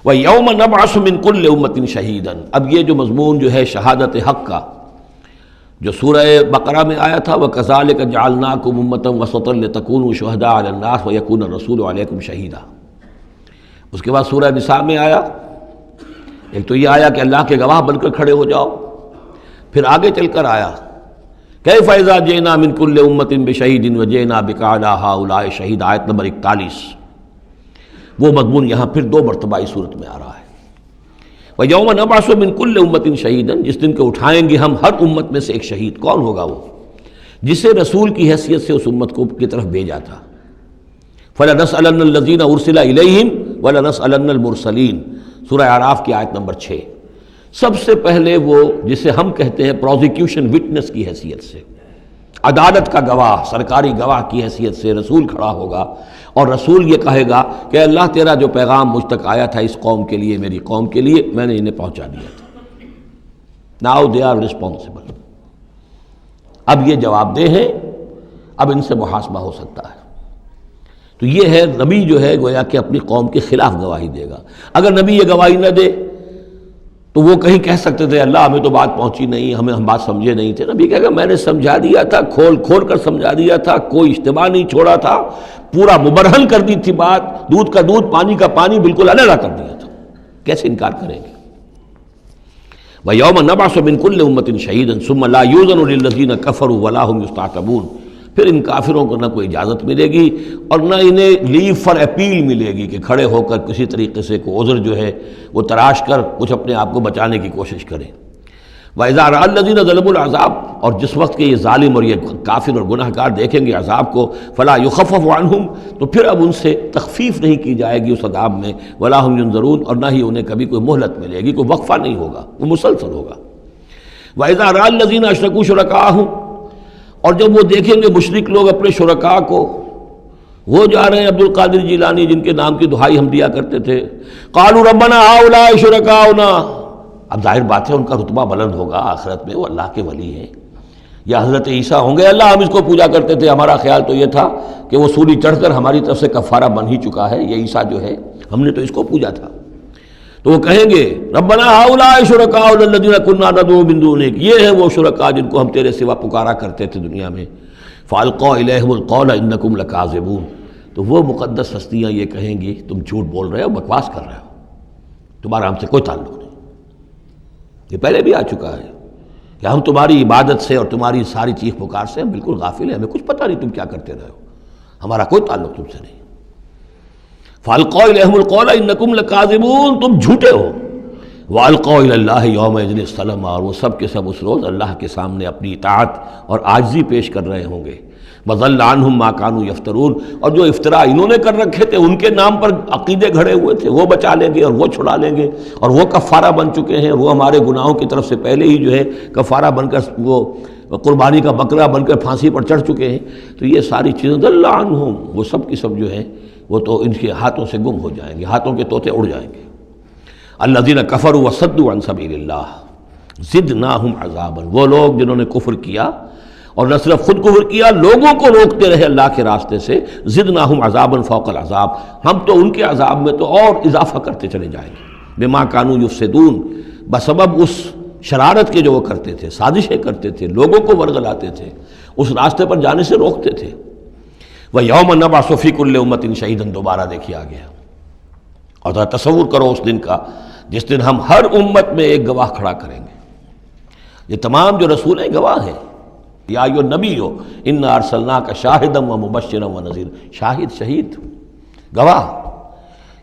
وَيَوْمَ نَبْعَثُ مِنْ كُلِّ أُمَّةٍ شَهِيدًا، اب یہ جو مضمون جو ہے شہادت حق کا جو سورہ بقرہ میں آیا تھا، وَكَذَلِكَ جَعَلْنَاكُمْ أُمَّةً وَسَطًا لِتَكُونُوا شُهَدَاءَ عَلَى النَّاسِ وَيَكُونَ الرَّسُولُ عَلَيْكُمْ شَهِيدًا۔ اس کے بعد سورہ نساء میں آیا، ایک تو یہ آیا کہ اللہ کے گواہ بن کر کھڑے ہو جاؤ، پھر آگے چل کر آیا کیف اذا جئنا من كل امة بشہید وجئنا بک علی ہؤلاء شہید، آیت نمبر 41۔ وہ مضمون یہاں پھر دو مرتبہ اس صورت میں آ رہا ہے۔ وَيَوْمَ نَبْعَثُ مِنْ كُلِّ أُمَّةٍ شَهِيدًا، جس دن کو اٹھائیں گے ہم ہر امت میں سے ایک شہید۔ کون ہوگا وہ؟ جسے رسول کی حیثیت سے اس امت کو کی طرف بھیجا تھا۔ فَلَنَسْأَلَنَّ الَّذِينَ أُرْسِلَ إِلَيْهِمْ وَلَنَسْأَلَنَّ الْمُرْسَلِينَ، سورہ اعراف کی آیت نمبر 6۔ سب سے پہلے وہ جسے ہم کہتے ہیں پروزیکیوشن وٹنس کی حیثیت سے، عدالت کا گواہ، سرکاری گواہ کی حیثیت سے رسول کھڑا ہوگا، اور رسول یہ کہے گا کہ اللہ تیرا جو پیغام مجھ تک آیا تھا اس قوم کے لیے، میری قوم کے لیے، میں نے انہیں پہنچا دیا تھا۔ ناؤ دے آر ریسپانسبل، اب یہ جواب دہ ہیں، اب ان سے محاسبہ ہو سکتا ہے۔ تو یہ ہے نبی جو ہے گویا کہ اپنی قوم کے خلاف گواہی دے گا۔ اگر نبی یہ گواہی نہ دے تو وہ کہیں کہہ سکتے تھے اللہ ہمیں تو بات پہنچی نہیں، ہم بات سمجھے نہیں تھے۔ نبی کہے گا میں نے سمجھا دیا تھا، کھول کھول کر سمجھا دیا تھا، کوئی اجتماع نہیں چھوڑا تھا، پورا مبرہن کر دی تھی بات، دودھ کا دودھ پانی کا پانی بالکل علیحدہ کر دیا تھا، کیسے انکار کریں گے؟ وَيَوْمَ نَبْعَثُ مِنْ كُلِّ أُمَّةٍ شَهِيدًا ثُمَّ لَا يُؤْذَنُ لِلَّذِينَ كَفَرُوا وَلَا هُمْ يُسْتَعْتَبُونَ، پھر ان کافروں کو نہ کوئی اجازت ملے گی اور نہ انہیں لیو فار اپیل ملے گی کہ کھڑے ہو کر کسی طریقے سے کوئی عذر جو ہے وہ تراش کر کچھ اپنے آپ کو بچانے کی کوشش کریں۔ وَإِذَا رَأَى الَّذِينَ ظَلَمُوا الْعَذَابَ، اور جس وقت کہ یہ ظالم اور یہ کافر اور گناہ گار دیکھیں گے عذاب کو، فَلَا يُخَفَّفُ عَنْهُمْ، تو پھر اب ان سے تخفیف نہیں کی جائے گی اس عذاب میں، وَلَا هُمْ يُنظَرُونَ، اور نہ ہی انہیں کبھی کوئی مہلت ملے گی، کوئی وقفہ نہیں ہوگا، وہ مسلسل ہوگا۔ وَإِذَا رَأَى الَّذِينَ أَشْرَكُوا شُرَكَاءَهُمْ، اور جب وہ دیکھیں گے مشرک لوگ اپنے شرکاء کو، وہ جا رہے ہیں عبد القادر جیلانی جن کے نام کی دہائی ہم دیا کرتے تھے، قالوا ربنا هؤلاء شرکاؤنا، اب ظاہر بات ہے ان کا رتبہ بلند ہوگا آخرت میں، وہ اللہ کے ولی ہیں، یا حضرت عیسیٰ ہوں گے اللہ ہم اس کو پوجا کرتے تھے، ہمارا خیال تو یہ تھا کہ وہ سولی چڑھ کر ہماری طرف سے کفارہ بن ہی چکا ہے، یہ عیسیٰ جو ہے ہم نے تو اس کو پوجا تھا۔ تو وہ کہیں گے ربنا هؤلاء شرکاؤنا الذین کنا ندعو من دونک، یہ ہیں وہ شرکاء جن کو ہم تیرے سوا پکارا کرتے تھے دنیا میں، فالقوا الیہم القول انکم لکاذبون، تو وہ مقدس ہستیاں یہ کہیں گی تم جھوٹ بول رہے ہو، بکواس کر رہے ہو، تمہارا ہم سے کوئی تعلق نہیں۔ یہ پہلے بھی آ چکا ہے کہ ہم تمہاری عبادت سے اور تمہاری ساری چیخ پکار سے ہم بالکل غافل ہیں، ہمیں کچھ پتہ نہیں تم کیا کرتے رہے ہو، ہمارا کوئی تعلق تم سے نہیں۔ فَأَلْقَوْا إِلَيْهِمُ الْقَوْلَ إِنَّكُمْ لَكَاذِبُونَ، تم جھوٹے ہو۔ وَأَلْقَوْا إِلَى اللَّهِ يَوْمَئِذٍ السَّلَامَ، اور وہ سب کے سب اس روز اللہ کے سامنے اپنی اطاعت اور عاجزی پیش کر رہے ہوں گے۔ وَضَلَّ عَنْهُمْ مَا كَانُوا يَفْتَرُونَ، اور جو افتراء انہوں نے کر رکھے تھے، ان کے نام پر عقیدے گھڑے ہوئے تھے، وہ بچا لیں گے اور وہ چھڑا لیں گے، اور وہ کفارہ بن چکے ہیں، وہ ہمارے گناہوں کی طرف سے پہلے ہی جو ہے کفارہ بن کر وہ قربانی کا بکرا بن کر پھانسی پر چڑھ چکے ہیں۔ تو یہ ساری چیزیں ضل عنہم، وہ سب کی سب جو ہیں وہ تو ان کے ہاتھوں سے گم ہو جائیں گے، ہاتھوں کے طوطے اڑ جائیں گے۔ الذین کفروا وصدوا عن سبیل اللہ زدناہم عذابا، وہ لوگ جنہوں نے کفر کیا اور نہ صرف خود کفر کیا، لوگوں کو روکتے رہے اللہ کے راستے سے، زدناہم عذابا فوق العذاب، ہم تو ان کے عذاب میں تو اور اضافہ کرتے چلے جائیں گے، بما کانوا یفسدون، بسبب اس شرارت کے جو وہ کرتے تھے، سازشیں کرتے تھے، لوگوں کو ورگلاتے تھے، اس راستے پر جانے سے روکتے تھے۔ وَيَوْمَ نَبْعَثُ فِي كُلِّ أُمَّةٍ شَهِيدًا، دوبارہ دیکھیے آ گیا، اور ذرا تصور کرو اس دن کا جس دن ہم ہر امت میں ایک گواہ کھڑا کریں گے۔ یہ تمام جو رسول ہیں گواہ ہیں، یا ایھا النبی انا ارسلناک شاہدا ومبشرا ونذیرا، شاہد شہید گواہ،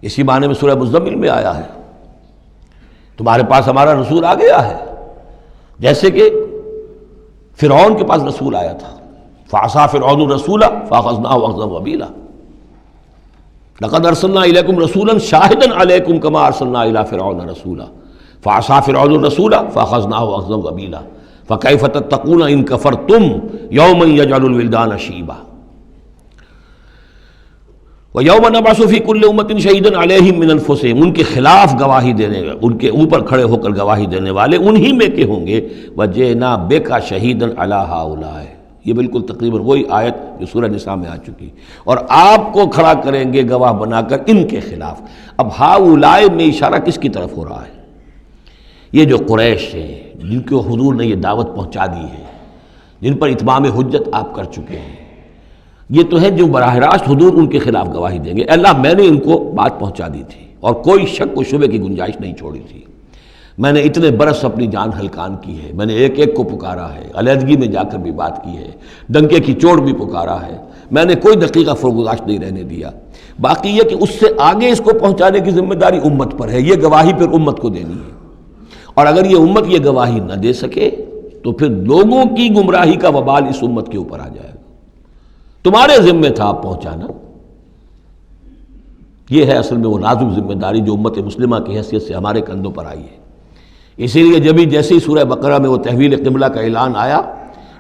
اسی معنی میں سورہ مزمل میں آیا ہے، تمہارے پاس ہمارا رسول آ گیا ہے، جیسے کہ فرعون کے پاس رسول آیا تھا، فعصى فرعون الرسول فاخذناه اخذا وبیلا، لقد ارسلنا الیکم رسولا شاہدا علیکم کما ارسلنا الی فرعون رسولا فعصى فرعون الرسول فاخذناه اخذا وبیلا فکیف تتقون ان کفرتم یوما یجعل الولدان شیبا۔ وَيَوْمَ نَبْعَثُ فِي كُلِّ أُمَّةٍ شَهِيدًا عَلَيْهِمْ مِنْ أَنفُسِهِمْ، ان کے خلاف گواہی دینے، ان کے اوپر کھڑے ہو کر گواہی دینے والے انہی میں کے ہوں گے، وَجِئْنَا بِكَ شَهِيدًا عَلَىٰ هَٰؤُلَاءِ، یہ بالکل تقریباً وہی آیت جو سورہ نساء میں آ چکی، اور آپ کو کھڑا کریں گے گواہ بنا کر ان کے خلاف۔ اب ہؤلاء میں اشارہ کس کی طرف ہو رہا ہے؟ یہ جو قریش ہیں جن کو حضور نے یہ دعوت پہنچا دی ہے، جن پر اتمام حجت آپ کر چکے ہیں، یہ تو ہے جو براہ راست حضور ان کے خلاف گواہی دیں گے، اللہ میں نے ان کو بات پہنچا دی تھی اور کوئی شک و شبے کی گنجائش نہیں چھوڑی تھی، میں نے اتنے برس اپنی جان ہلکان کی ہے، میں نے ایک ایک کو پکارا ہے، علیحدگی میں جا کر بھی بات کی ہے، ڈنکے کی چوٹ بھی پکارا ہے، میں نے کوئی دقیقہ فرگزاشت نہیں رہنے دیا۔ باقی یہ کہ اس سے آگے اس کو پہنچانے کی ذمہ داری امت پر ہے، یہ گواہی پھر امت کو دینی ہے، اور اگر یہ امت یہ گواہی نہ دے سکے تو پھر لوگوں کی گمراہی کا وبال اس امت کے اوپر آ جائے گا۔ تمہارے ذمہ تھا آپ پہنچانا۔ یہ ہے اصل میں وہ نازک ذمہ داری جو امت مسلمہ کی حیثیت سے ہمارے کندھوں پر آئی ہے۔ اسی لیے جیسے سورہ بقرہ میں وہ تحویل قبلہ کا اعلان آیا،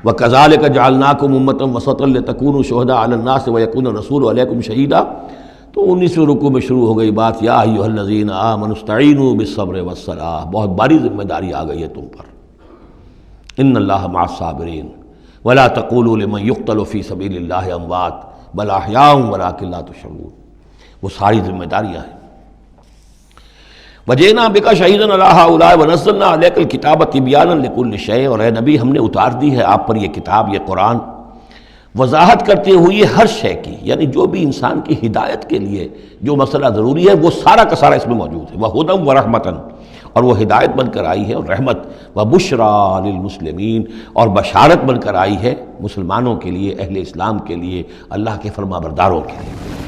وَكَذَلِكَ جَعَلْنَاكُمْ أُمَّةً وَسَطًا لِتَكُونُوا شُهَدَاءَ عَلَى النَّاسِ وَيَكُونَ الرَّسُولُ عَلَيْكُمْ شَهِيدًا، تو 19ویں رکوع میں شروع ہو گئی بات، یا ایھا الذین آمنوا استعینوا بالصبر والصلاۃ، بہت بڑی ذمہ داری آ گئی ہے تم پر۔ ان اللہ مع الصابرین ولا تقولوا لمن يقتل في سبيل الله اموات بل احیاء ولکن لا تشعرون، وہ ساری ذمہ داریاں ہیں۔ وجئنا بک شہیدا علی ہؤلاء ونزلنا علیک الکتاب تبیانا لکل شیء، اور اے نبی ہم نے اتار دی ہے آپ پر یہ کتاب، یہ قرآن، وضاحت کرتے ہوئے ہر شے کی، یعنی جو بھی انسان کی ہدایت کے لیے جو مسئلہ ضروری ہے وہ سارا کا سارا اس میں موجود ہے، وہدی ورحمۃ، اور وہ ہدایت بن کر آئی ہے اور رحمت، وبشریٰ للمسلمین، اور بشارت بن کر آئی ہے مسلمانوں کے لیے، اہل اسلام کے لیے، اللہ کے فرما برداروں کے لیے۔